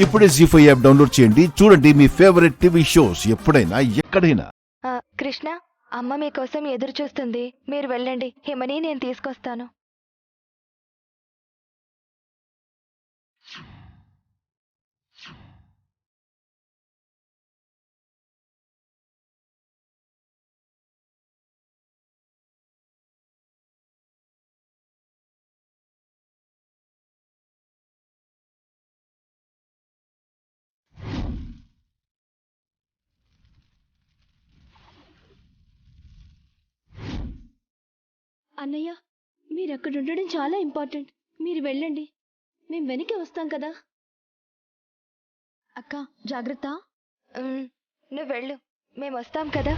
ఇప్పుడే జీ5 app download చేయండి. చూడండి మీ ఫేవరెట్ టీవీ షోస్ ఎప్పుడైనా ఎక్కడైనా. కృష్ణ, అమ్మ మీకోసం ఎదురు చూస్తుంది. మీరు వెళ్ళండి, హిమని నేను తీసుకొస్తాను. అన్నయ్య, మీరక్కడ ఉండడం చాలా ఇంపార్టెంట్. మీరు వెళ్ళండి, మేం వెనక్కి వస్తాం కదా. అక్క జాగ్రత్త. నువ్వు వెళ్ళు, మేము వస్తాం కదా.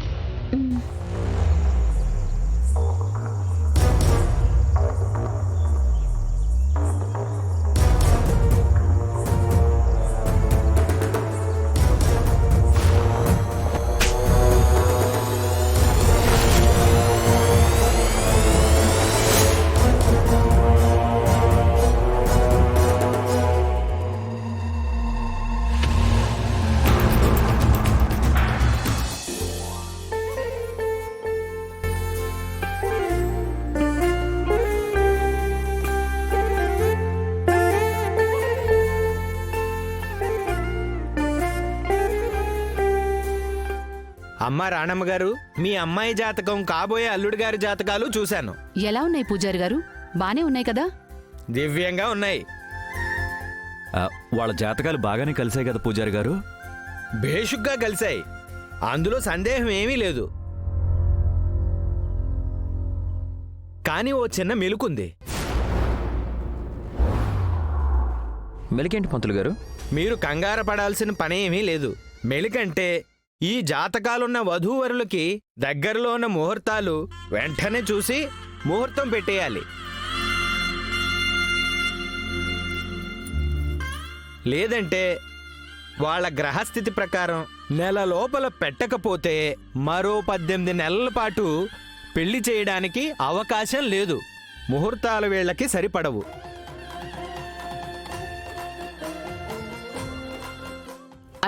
అమ్మా రాణమ్మ గారు, మీ అమ్మాయి జాతకం, కాబోయే అల్లుడి గారి జాతకాలు చూశాను. ఎలా ఉన్నాయి పూజారి గారు? బానే ఉన్నాయి కదా? దివ్యంగా ఉన్నాయి. వాళ్ళ జాతకాలు బాగానే కలిసాయి కదా పూజారి గారు? భేషుగ్గా కలిశాయి, అందులో సందేహం ఏమీ లేదు. కానీ ఓ చిన్న మెలుకుంది. మెలికేంటి పంతులు గారు? మీరు కంగారు పడాల్సిన పనేమీ లేదు. మెలికంటే ఈ జాతకాలున్న వధూవరులకి దగ్గరలో ఉన్న ముహూర్తాలు వెంటనే చూసి ముహూర్తం పెట్టేయాలి. లేదంటే వాళ్ళ గ్రహస్థితి ప్రకారం నెల లోపల పెట్టకపోతే మరో 18 నెలల పాటు పెళ్లి చేయడానికి అవకాశం లేదు. ముహూర్తాల వేళకి సరిపడవు.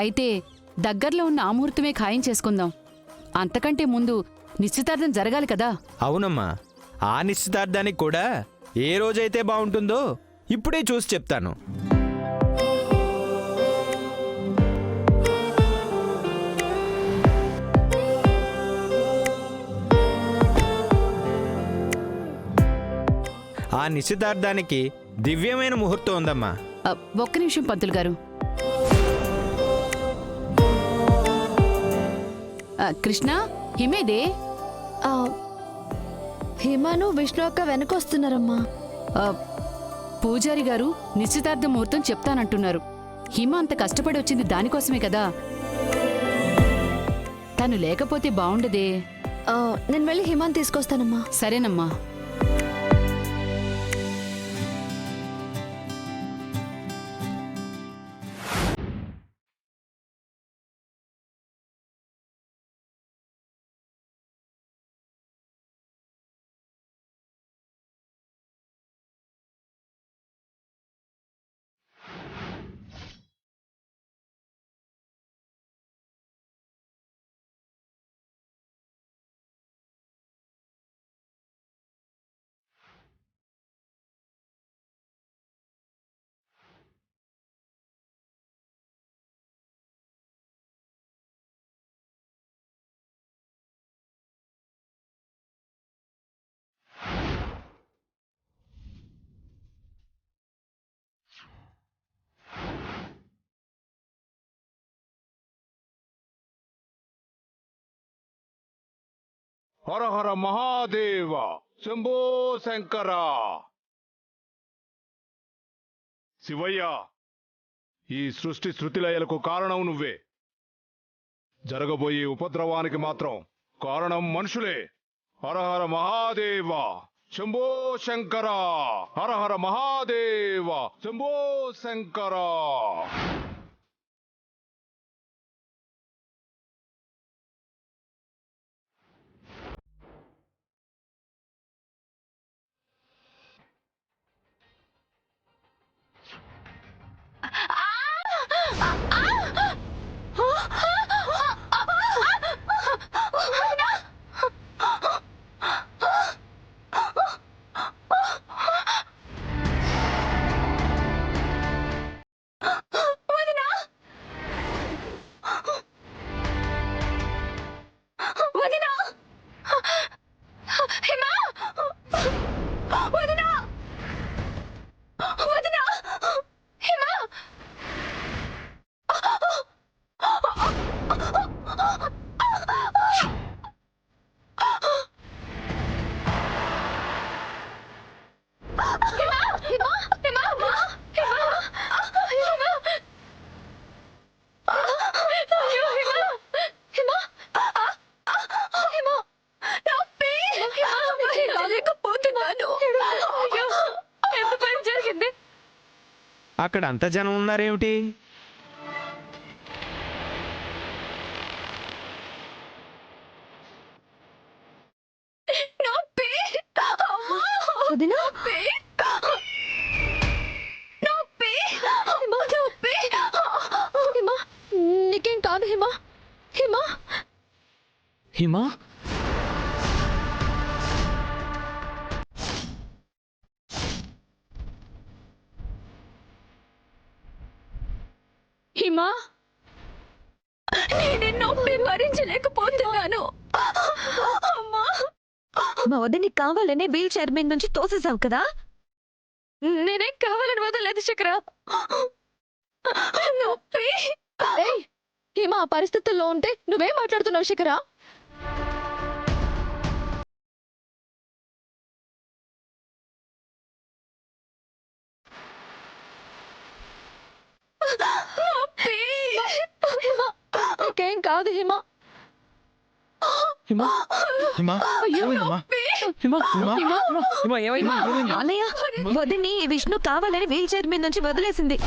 అయితే దగ్గర్లో ఉన్న ఆ ముహూర్తమే ఖాయం చేసుకుందాం. అంతకంటే ముందు నిశ్చితార్థం జరగాలి కదా? అవునమ్మా, ఆ నిశ్చితార్థానికి కూడా ఏ రోజైతే బాగుంటుందో ఇప్పుడే చూసి చెప్తాను. ఆ నిశ్చితార్థానికి దివ్యమైన ముహూర్తం ఉందమ్మా. ఒక్క నిమిషం పంతులు గారు. కృష్ణ, హిమేదే? హిమాను విష్ణు అక్క వెనకొస్తున్నారమ్మా. పూజారి గారు నిశ్చితార్థ ముహూర్తం చెప్తానంటున్నారు. హిమ అంత కష్టపడి వచ్చింది దానికోసమే కదా. తను లేకపోతే బావుండదే. నేను వెళ్ళి హిమాన్ తీసుకొస్తానమ్మా. సరేనమ్మా. హర హర మహాదేవ, శంభో శంకర. శివయ్య, ఈ సృష్టి శృతిలయలకు కారణం నువ్వే. జరగబోయే ఉపద్రవానికి మాత్రం కారణం మనుషులే. హర హర మహాదేవ, శంభో శంకర. హర హర మహాదేవ, శంభో శంకర. అక్కడ అంత జనం ఉన్నారేమిటి? వదినా హిమా నీకేం కాదు హిమా హిమా హిమా హిమా నేను నొప్పి భరించలేకపోతున్నాను. మా వదిని కావాలనే వీల్ చైర్ మీద నుంచి తోసేసావు కదా. నేనేం కావాలని వదలలేదు శిఖర. నొప్పి. హిమా ఆ పరిస్థితుల్లో ఉంటే నువ్వేం మాట్లాడుతున్నావు శిఖర? ఇంకేం కాదు హిమా. హిమా హిమా ఏమైందమ్మా? హిమా హిమా హిమా ఏమైంది? అన్నయ్య వదిని విష్ణు కావాలని వీల్ చైర్ మీద నుంచి వదిలేసింది.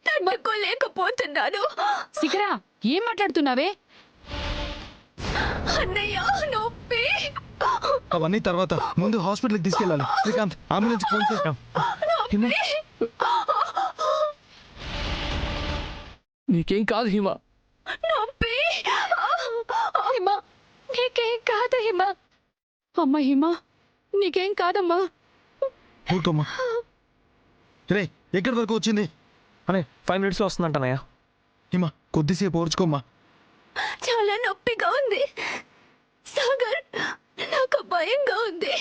తట్టుకోలేకపోతున్నాను. శిఖరా ఏం మాట్లాడుతున్నావే? అన్నయ్య నొప్పి. అవన్నీ తర్వాత, ముందు హాస్పిటల్కి తీసుకెళ్ళాలి. శ్రీకాంత్ అంబులెన్స్ ఫోన్ చేద్దాం. నీకేం కాదు హిమా. నొప్పి. హిమా నీకేం కాదు హిమా. అమ్మ హిమా నీకేం కాదమ్మా. ఊరుకోమ్మా. రే ఎక్కడి వరకు వచ్చింది? అనే 5 minutesలో వస్తుందంటనయ్యా. హిమా కొద్దిసేపు ఓర్చుకోమ్మా. చాలా నొప్పిగా ఉంది సాగర్. నాకు భయంగా ఉంది.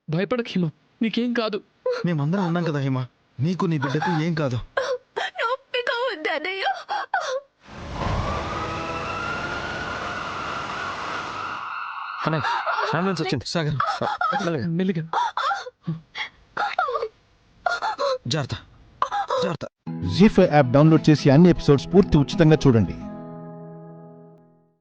భయపడకు హిమా, నీకేం కాదు. మేమందరం ఉన్నాం కదా హిమా, నీకు నీ బిడ్డకు ఏం కాదు. నొప్పిగా ఉంది అన్నయ్య. అనే అంబులెన్స్ వచ్చింది. సాగర్ మెల్లిగా జాగ్రత్త జాగ్రత్త. జీ5 యాప్ డౌన్లోడ్ చేసి అన్ని ఎపిసోడ్స్ పూర్తి ఉచితంగా చూడండి.